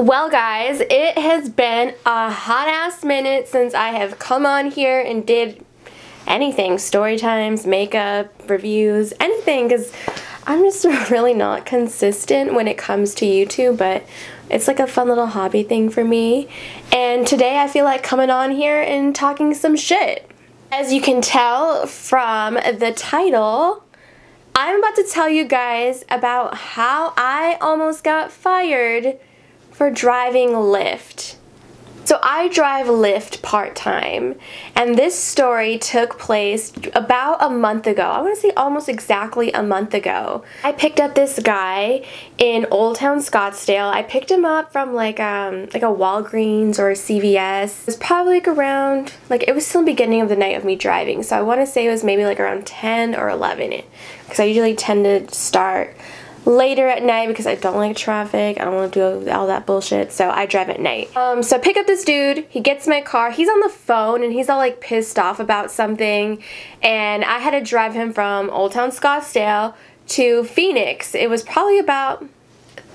Well guys, it has been a hot ass minute since I have come on here and did anything, story times, makeup, reviews, anything, because I'm just really not consistent when it comes to YouTube, but it's like a fun little hobby thing for me. And today I feel like coming on here and talking some shit. As you can tell from the title, I'm about to tell you guys about how I almost got fired for driving Lyft. So I drive Lyft part-time, and this story took place about a month ago. I want to say almost exactly a month ago. I picked up this guy in Old Town Scottsdale. I picked him up from like a Walgreens or a CVS. It was probably like around, it was still the beginning of the night of me driving, so I want to say it was maybe like around 10 or 11, because I usually tend to start later at night because I don't like traffic. I don't want to do all that bullshit, so I drive at night. So I pick up this dude, he gets in my car, he's on the phone and he's all like pissed off about something, and I had to drive him from Old Town Scottsdale to Phoenix. It was probably about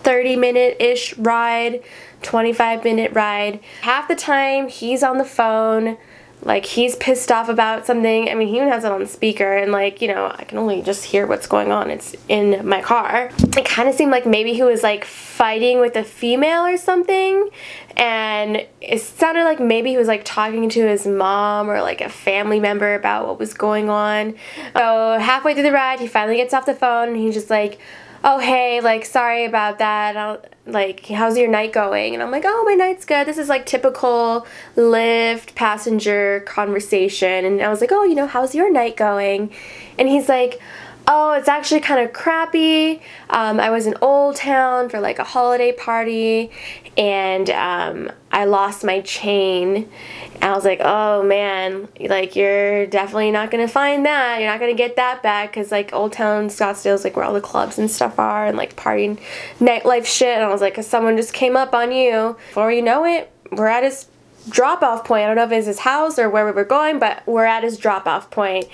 30-minute-ish ride, 25-minute ride. Half the time he's on the phone, like he's pissed off about something. I mean, he even has it on speaker, and like, you know, I can only just hear what's going on. It's in my car. It kind of seemed like maybe he was like fighting with a female or something, and it sounded like maybe he was like talking to his mom or like a family member about what was going on. So halfway through the ride, he finally gets off the phone and he's just like, oh hey, like sorry about that, like how's your night going? And I'm like, oh, my night's good. This is like typical Lyft passenger conversation. And I was like, oh, you know, how's your night going? And he's like, oh, it's actually kind of crappy. I was in Old Town for like a holiday party, and I lost my chain. And I was like, oh man, like you're definitely not gonna find that. You're not gonna get that back, because like Old Town Scottsdale is like where all the clubs and stuff are, and like partying, nightlife shit. And I was like, someone just came up on you. Before you know it, we're at his drop-off point. I don't know if it's his house or where we were going, but we're at his drop-off point.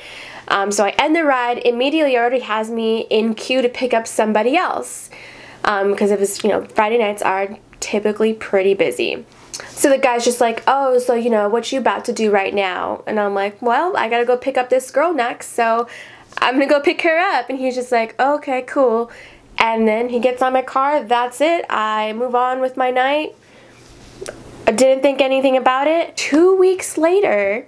So I end the ride. Immediately already has me in queue to pick up somebody else, because it was, you know, Friday nights are typically pretty busy. So the guy's just like, oh, so you know, what you about to do right now? And I'm like, well, I gotta go pick up this girl next, so I'm gonna go pick her up. And he's just like, okay, cool. And then he gets on my car. That's it. I move on with my night. I didn't think anything about it. 2 weeks later,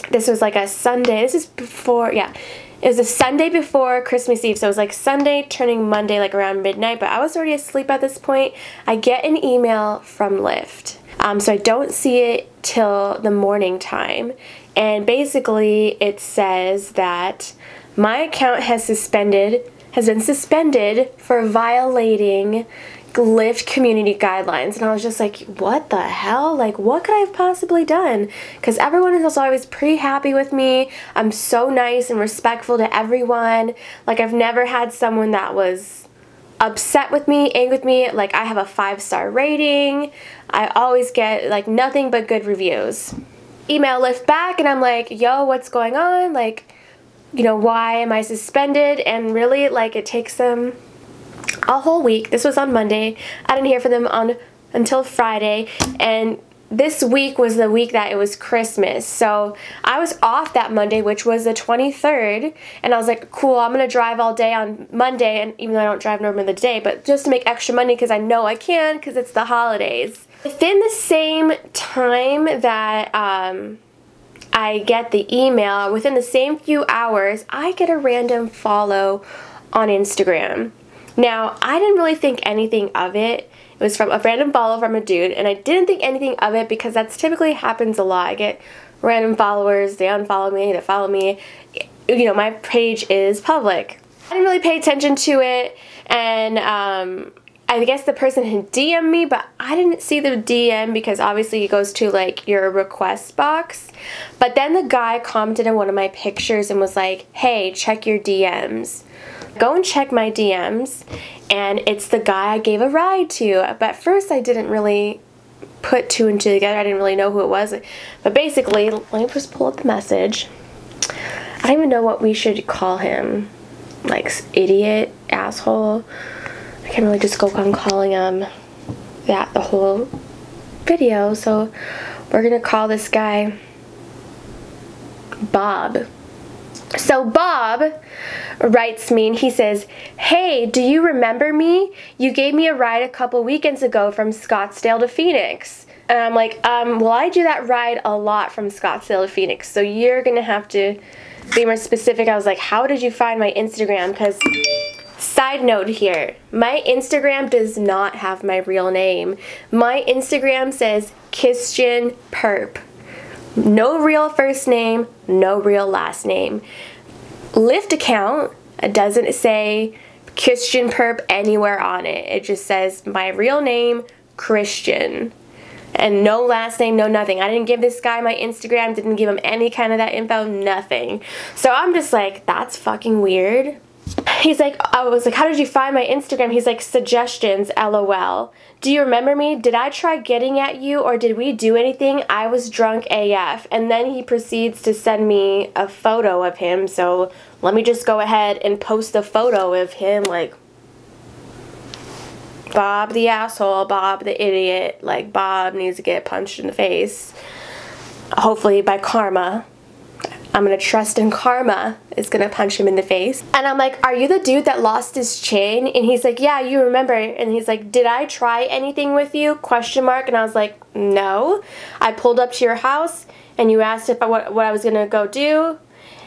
this was like a Sunday. This is before, yeah. It was a Sunday before Christmas Eve, so it was like Sunday turning Monday, like around midnight, but I was already asleep at this point. I get an email from Lyft. So I don't see it till the morning time. And basically it says that my account has been suspended for violating Lyft community guidelines. And I was just like, what the hell? Like, what could I have possibly done? Because everyone is always pretty happy with me. I'm so nice and respectful to everyone. Like, I've never had someone that was upset with me, angry with me. Like, I have a 5-star rating. I always get like nothing but good reviews. Email Lyft back and I'm like, yo, what's going on? Like, you know, why am I suspended? And really, like, it takes them a whole week. This was on Monday. I didn't hear from them until Friday, and this week was the week that it was Christmas. So I was off that Monday, which was the 23rd, and I was like, cool, I'm gonna drive all day on Monday, and even though I don't drive normally the day, but just to make extra money because I know I can, because it's the holidays. Within the same time that I get the email, within the same few hours, I get a random follow on Instagram. Now, I didn't really think anything of it. It was from a random follow from a dude, and I didn't think anything of it because that's typically happens a lot. I get random followers, they unfollow me, they follow me. You know, my page is public. I didn't really pay attention to it, and I guess the person had DM'd me, but I didn't see the DM because obviously it goes to like your request box. But then the guy commented on one of my pictures and was like, hey, check your DMs. Go and check my DMs, and it's the guy I gave a ride to. But at first I didn't really put two and two together. I didn't really know who it was. But basically, let me just pull up the message. I don't even know what we should call him. Like, idiot, asshole. I can't really just go on calling him that the whole video. So we're gonna call this guy Bob. So Bob writes me and he says, "Hey, do you remember me? You gave me a ride a couple weekends ago from Scottsdale to Phoenix." And I'm like, well, I do that ride a lot from Scottsdale to Phoenix, so you're gonna have to be more specific. I was like, how did you find my Instagram? Because, side note here, my Instagram does not have my real name. My Instagram says Christian Perp. No real first name, no real last name. Lyft account doesn't say Christian Perp anywhere on it. It just says my real name, Christian. And no last name, no nothing. I didn't give this guy my Instagram, didn't give him any kind of that info, nothing. So I'm just like, that's fucking weird. He's like, I was like, how did you find my Instagram? He's like, suggestions, LOL. Do you remember me? Did I try getting at you or did we do anything? I was drunk AF. And then he proceeds to send me a photo of him. So let me just go ahead and post a photo of him, like, Bob the asshole, Bob the idiot. Like, Bob needs to get punched in the face. Hopefully by karma. I'm gonna trust in karma is gonna punch him in the face. And I'm like, are you the dude that lost his chain? And he's like, yeah, you remember. And he's like, did I try anything with you? Question mark. And I was like, no. I pulled up to your house and you asked if what I was gonna go do.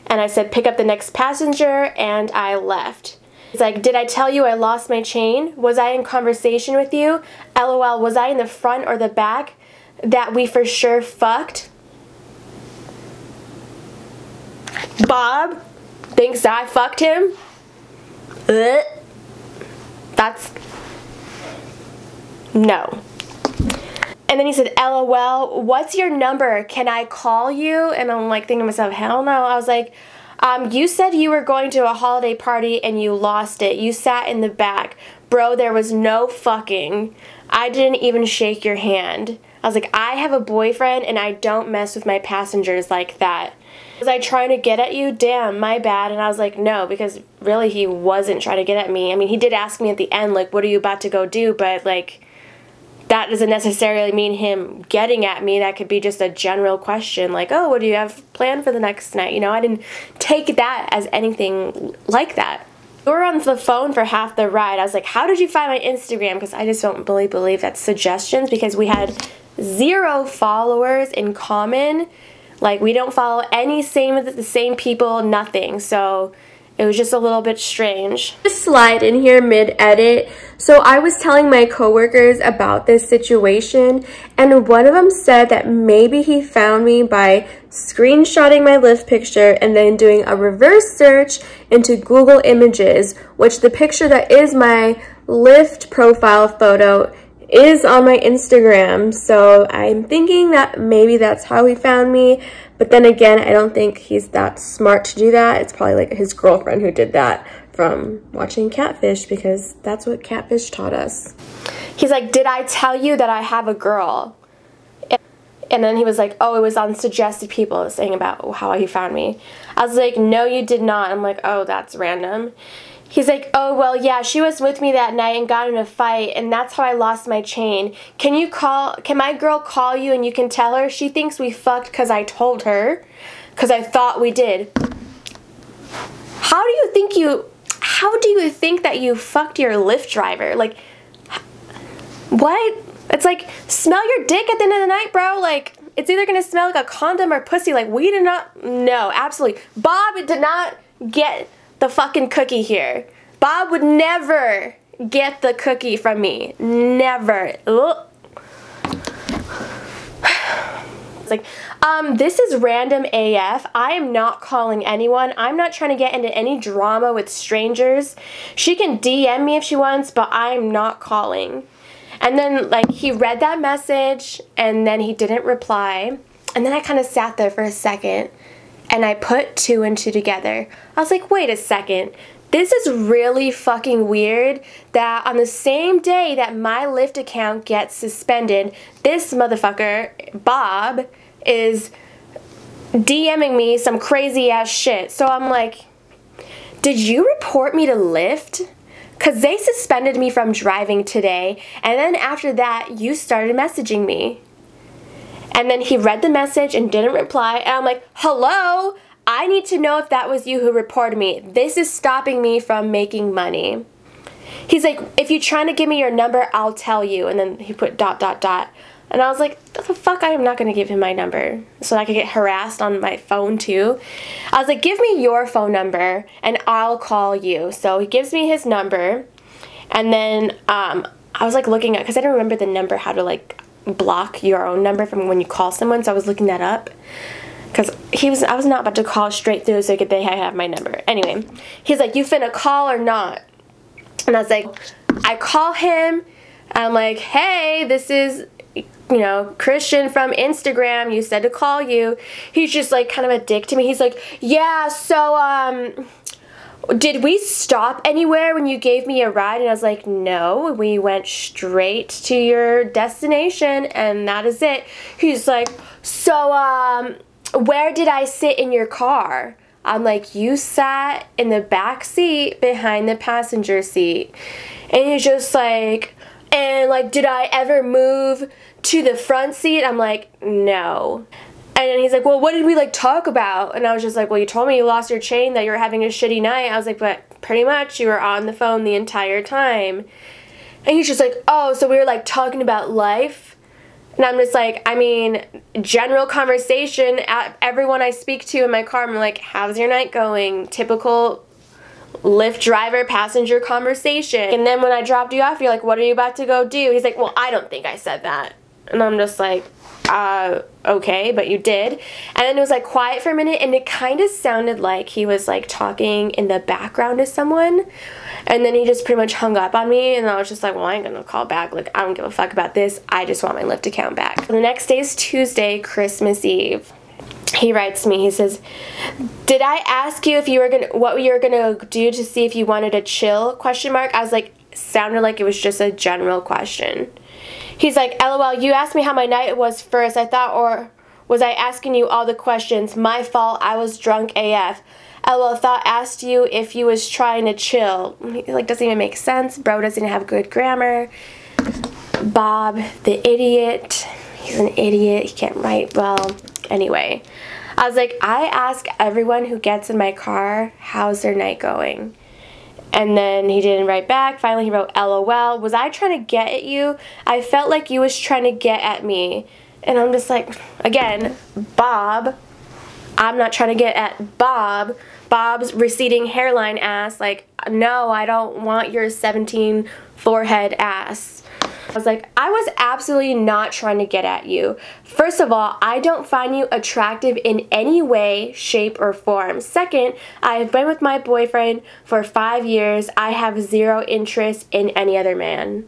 And I said, pick up the next passenger, and I left. He's like, did I tell you I lost my chain? Was I in conversation with you? LOL, was I in the front or the back that we for sure fucked? Bob thinks I fucked him? That's... no. And then he said, LOL, what's your number? Can I call you? And I'm like thinking to myself, hell no. I was like, you said you were going to a holiday party and you lost it. You sat in the back. Bro, there was no fucking. I didn't even shake your hand. I was like, I have a boyfriend and I don't mess with my passengers like that. Was I trying to get at you? Damn, my bad. And I was like, no, because really he wasn't trying to get at me. I mean, he did ask me at the end, like, what are you about to go do? But, like, that doesn't necessarily mean him getting at me. That could be just a general question, like, oh, what do you have planned for the next night? You know, I didn't take that as anything like that. We were on the phone for half the ride. I was like, how did you find my Instagram? Because I just don't really believe that's suggestions, because we had 0 followers in common. Like, we don't follow any the same people, nothing. So it was just a little bit strange. Just slide in here mid-edit. So I was telling my coworkers about this situation, and one of them said that maybe he found me by screenshotting my Lyft picture and then doing a reverse search into Google Images, which the picture that is my Lyft profile photo is on my Instagram. So I'm thinking that maybe that's how he found me. But then again, I don't think he's that smart to do that. It's probably like his girlfriend who did that from watching Catfish, because that's what Catfish taught us. He's like, did I tell you that I have a girl? And then he was like, oh, it was on suggested people saying about how he found me. I was like, no, you did not. I'm like, oh, that's random. He's like, oh, well, yeah, she was with me that night and got in a fight, and that's how I lost my chain. Can my girl call you and you can tell her? She thinks we fucked because I told her, because I thought we did. How do you think that you fucked your Lyft driver? Like, what? It's like, smell your dick at the end of the night, bro. Like, it's either gonna smell like a condom or pussy. Like, we did not, no, absolutely. Bob did not get the fucking cookie here. Bob would never get the cookie from me. Never. Ugh. It's like, this is random AF. I am not calling anyone. I'm not trying to get into any drama with strangers. She can DM me if she wants, but I'm not calling. And then, like, he read that message, and then he didn't reply. And then I kind of sat there for a second, and I put 2 and 2 together. I was like, wait a second. This is really fucking weird that on the same day that my Lyft account gets suspended, this motherfucker, Bob, is DMing me some crazy ass shit. So I'm like, did you report me to Lyft? because they suspended me from driving today, and then after that, you started messaging me. And then he read the message and didn't reply, and I'm like, hello? I need to know if that was you who reported me. This is stopping me from making money. He's like, if you're trying to give me your number, I'll tell you. And then he put ... And I was like, what the fuck? I am not going to give him my number so I could get harassed on my phone too. I was like, give me your phone number and I'll call you. So he gives me his number, and then I was like looking at, because I didn't remember the number, how to like block your own number from when you call someone. So I was looking that up, because I was not about to call straight through so they have my number. Anyway, he's like, you finna call or not? And I was like, I call him. I'm like, hey, this is, you know, Christian from Instagram. You said to call you. He's just like kind of a dick to me. He's like, yeah, so did we stop anywhere when you gave me a ride? And I was like, no, we went straight to your destination and that is it. He's like, so where did I sit in your car? I'm like, you sat in the back seat behind the passenger seat. And he's just like, and like, did I ever move to the front seat? I'm like, no. And then he's like, well, what did we like talk about? And I was just like, well, you told me you lost your chain, that you were having a shitty night. I was like, but pretty much you were on the phone the entire time. And he's just like, oh, so we were like talking about life? And I'm just like, I mean, general conversation. Everyone I speak to in my car, I'm like, how's your night going? Typical Lyft driver passenger conversation. And then when I dropped you off, you're like, what are you about to go do? He's like, well, I don't think I said that. And I'm just like, okay, but you did. And then it was like quiet for a minute, and it kind of sounded like he was like talking in the background to someone. And then he just pretty much hung up on me, and I was just like, well, I ain't gonna call back. Like, I don't give a fuck about this. I just want my Lyft account back. The next day is Tuesday, Christmas Eve. He writes me, he says, did I ask you if you were what you were gonna do to see if you wanted to chill, ? I was like, sounded like it was just a general question. He's like, LOL, you asked me how my night was first. I thought, or was I asking you all the questions? My fault, I was drunk AF. LOL, thought asked you if you was trying to chill. Like, doesn't even make sense. Bro doesn't have good grammar. Bob, the idiot. He's an idiot. He can't write well. Anyway, I was like, I ask everyone who gets in my car, how's their night going? And then he didn't write back. Finally, he wrote, LOL. Was I trying to get at you? I felt like you was trying to get at me. And I'm just like, again, Bob. I'm not trying to get at Bob. Bob's receding hairline ass. Like, no, I don't want your 17 forehead ass. I was like, I was absolutely not trying to get at you. First of all, I don't find you attractive in any way, shape, or form. Second, I have been with my boyfriend for 5 years. I have zero interest in any other man.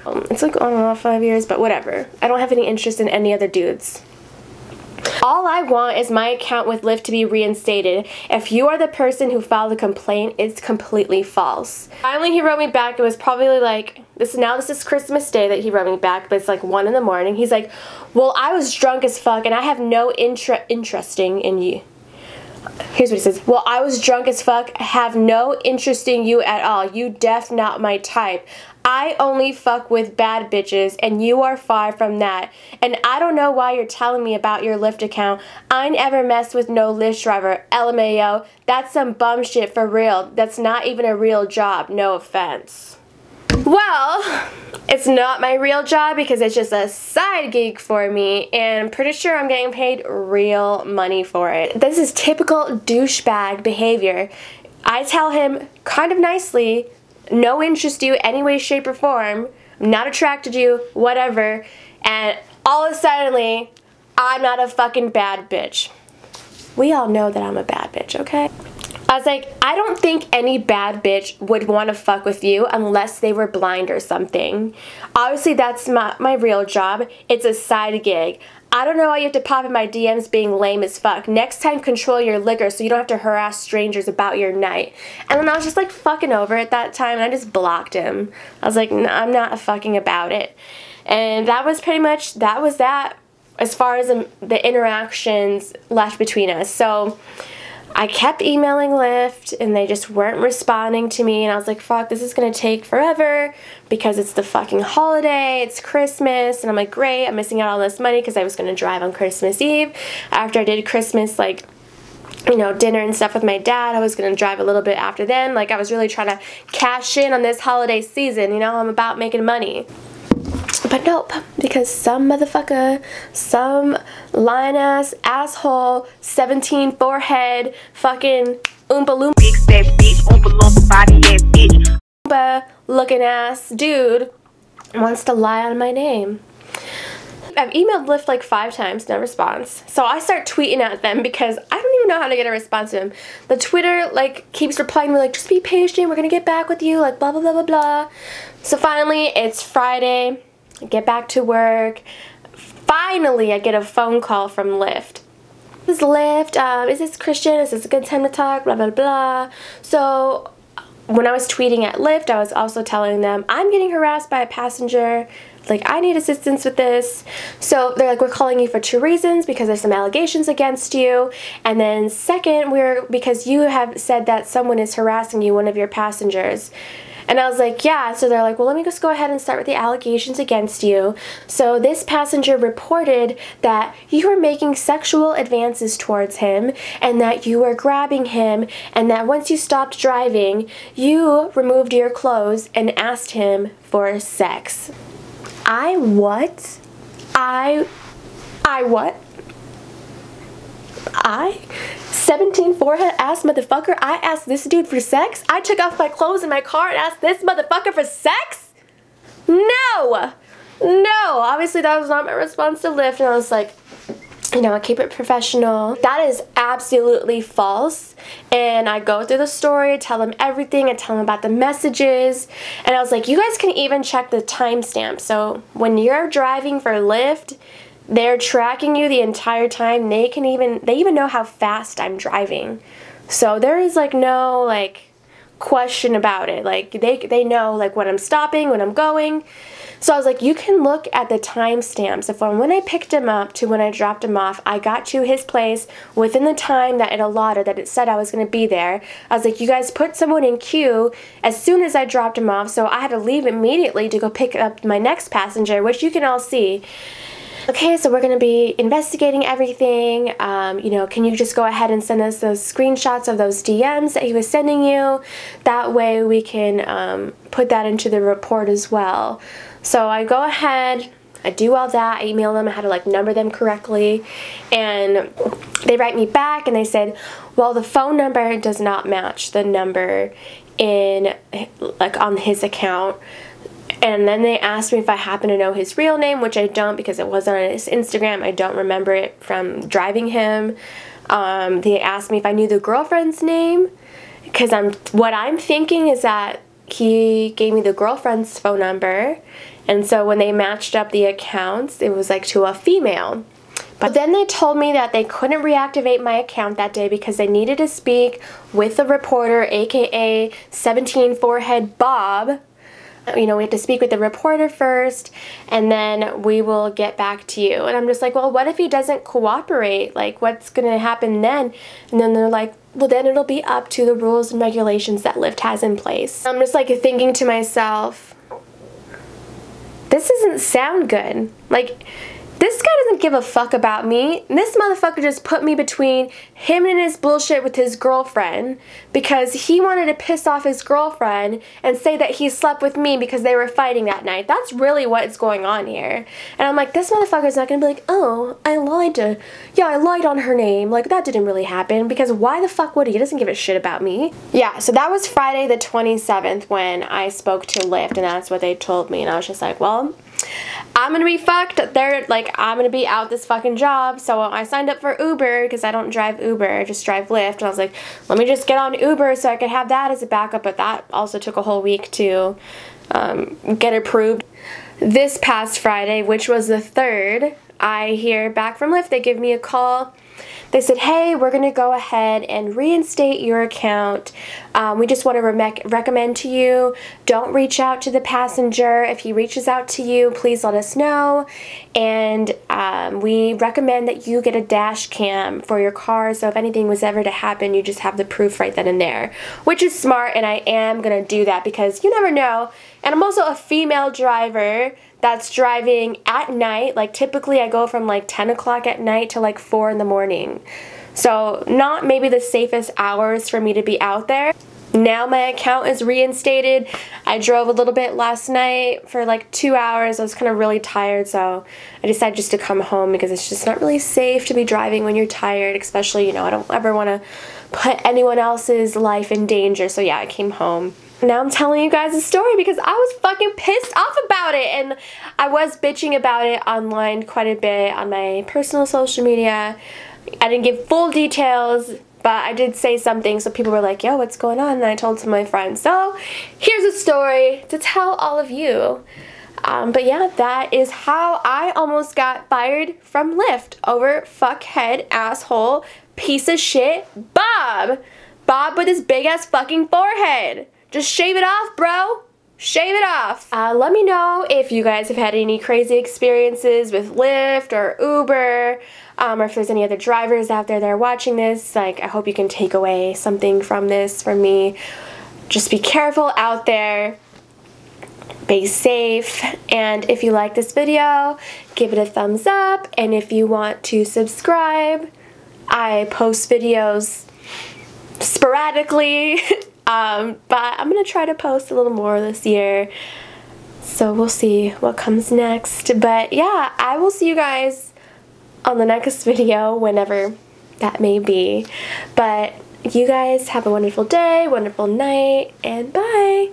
It's like on and off 5 years, but whatever. I don't have any interest in any other dudes. All I want is my account with Lyft to be reinstated. If you are the person who filed the complaint, it's completely false. Finally, he wrote me back. It was probably like, this is Christmas Day that he wrote me back, but it's like 1 in the morning. He's like, well, I was drunk as fuck and I have no interesting in you. Here's what he says. Well, I was drunk as fuck, have no interest in you at all. You def not my type. I only fuck with bad bitches, and you are far from that. And I don't know why you're telling me about your Lyft account. I never messed with no Lyft driver. LMAO. That's some bum shit for real. That's not even a real job. No offense. Well, it's not my real job because it's just a side gig for me, and I'm pretty sure I'm getting paid real money for it. This is typical douchebag behavior. I tell him kind of nicely, no interest in you any way, shape, or form, I'm not attracted to you, whatever, and all of a sudden, I'm not a fucking bad bitch. We all know that I'm a bad bitch, okay? I was like, I don't think any bad bitch would want to fuck with you unless they were blind or something. Obviously, that's my real job. It's a side gig. I don't know why you have to pop in my DMs being lame as fuck. Next time, control your liquor so you don't have to harass strangers about your night. And then I was just like fucking over at that time, and I just blocked him. I was like, no, I'm not fucking about it. And that was pretty much, that was that as far as the interactions left between us. So I kept emailing Lyft and they just weren't responding to me, and I was like, fuck, this is gonna take forever because it's the fucking holiday, it's Christmas, and I'm like, great, I'm missing out on this money because I was gonna drive on Christmas Eve. After I did Christmas, like, you know, dinner and stuff with my dad, I was gonna drive a little bit after then. Like, I was really trying to cash in on this holiday season, you know, I'm about making money. But nope, because some motherfucker, some lying-ass, asshole, 17 forehead, fucking oompa loompa, big fat bitch, oompa loompa body ass bitch, oompa looking ass dude wants to lie on my name. I've emailed Lyft like 5 times, no response. So I start tweeting at them because I don't even know how to get a response to them. The Twitter like keeps replying to me like, just be patient, we're gonna get back with you, like blah blah blah blah blah. So finally, it's Friday. I get back to work. Finally, I get a phone call from Lyft. This is Lyft. Is this Christian? Is this a good time to talk? Blah, blah, blah. So when I was tweeting at Lyft, I was also telling them, I'm getting harassed by a passenger. Like, I need assistance with this. So they're like, we're calling you for 2 reasons, because there's some allegations against you. And then second, because you have said that someone is harassing you, one of your passengers. And I was like, yeah. So they're like, well, let me just go ahead and start with the allegations against you. So this passenger reported that you were making sexual advances towards him, and that you were grabbing him, and that once you stopped driving, you removed your clothes and asked him for sex. I what? I what? 17 forehead ass motherfucker, I asked this dude for sex? I took off my clothes in my car and asked this motherfucker for sex? No! No! Obviously that was not my response to Lyft, and I was like, you know, I keep it professional. That is absolutely false. And I go through the story, I tell them everything, I tell them about the messages, and I was like, you guys can even check the timestamp. So when you're driving for Lyft, they're tracking you the entire time. They even know how fast I'm driving. So there is like no like question about it. Like they know like when I'm stopping, when I'm going. So I was like, you can look at the timestamps. From when I picked him up to when I dropped him off, I got to his place within the time that it allotted, that it said I was going to be there. I was like, you guys put someone in queue as soon as I dropped him off, so I had to leave immediately to go pick up my next passenger, which you can all see. Okay, so we're going to be investigating everything. You know, can you just go ahead and send us those screenshots of those DMs that he was sending you? That way we can put that into the report as well. So I go ahead, I do all that, I email them, I had to like number them correctly, and they write me back and they said, well, the phone number does not match the number in like on his account. And then they asked me if I happen to know his real name, which I don't, because it wasn't on his Instagram. I don't remember it from driving him. They asked me if I knew the girlfriend's name, because what I'm thinking is that he gave me the girlfriend's phone number, and so when they matched up the accounts, it was like to a female. But then they told me that they couldn't reactivate my account that day because they needed to speak with the reporter, aka 17 Forehead Bob. You know, we have to speak with the reporter first, and then we will get back to you. And I'm just like, well, what if he doesn't cooperate? Like, what's going to happen then? And then they're like, well, then it'll be up to the rules and regulations that Lyft has in place. I'm just like thinking to myself, this doesn't sound good. Like, this guy doesn't give a fuck about me. This motherfucker just put me between him and his bullshit with his girlfriend because he wanted to piss off his girlfriend and say that he slept with me because they were fighting that night. That's really what's going on here. And I'm like, this motherfucker's not gonna be like, oh, I lied on her name. Like, that didn't really happen, because why the fuck would he? He doesn't give a shit about me. Yeah, so that was Friday the 27th when I spoke to Lyft, and that's what they told me. And I was just like, well, I'm gonna be fucked. I'm gonna be out this fucking job. So I signed up for Uber because I don't drive Uber, I just drive Lyft. And I was like, let me just get on Uber so I could have that as a backup. But that also took a whole week to get approved. This past Friday, which was the 3rd, I hear back from Lyft. They give me a call they said, hey, we're going to go ahead and reinstate your account. We just want to recommend to you, don't reach out to the passenger. If he reaches out to you, please let us know. And we recommend that you get a dash cam for your car, so if anything was ever to happen, you just have the proof right then and there. Which is smart, and I am going to do that because you never know. And I'm also a female driver that's driving at night. Like, typically I go from like 10 o'clock at night to like 4 in the morning. So not maybe the safest hours for me to be out there. Now my account is reinstated. I drove a little bit last night for like 2 hours. I was kind of really tired, so I decided just to come home because it's just not really safe to be driving when you're tired, especially, you know, I don't ever want to put anyone else's life in danger. So yeah, I came home. Now I'm telling you guys a story because I was fucking pissed off about it, and I was bitching about it online quite a bit on my personal social media. I didn't give full details, but I did say something, so people were like, yo, what's going on? And I told to my friends. So here's a story to tell all of you. But yeah, that is how I almost got fired from Lyft over fuckhead, asshole, piece of shit, Bob. Bob with his big ass fucking forehead. Just shave it off, bro. Shave it off. Let me know if you guys have had any crazy experiences with Lyft or Uber, or if there's any other drivers out there that are watching this. Like, I hope you can take away something from this from me. Just be careful out there. Be safe. And if you like this video, give it a thumbs up. And if you want to subscribe, I post videos sporadically. But I'm gonna try to post a little more this year, so we'll see what comes next. But yeah, I will see you guys on the next video, whenever that may be. But you guys have a wonderful day, wonderful night, and bye!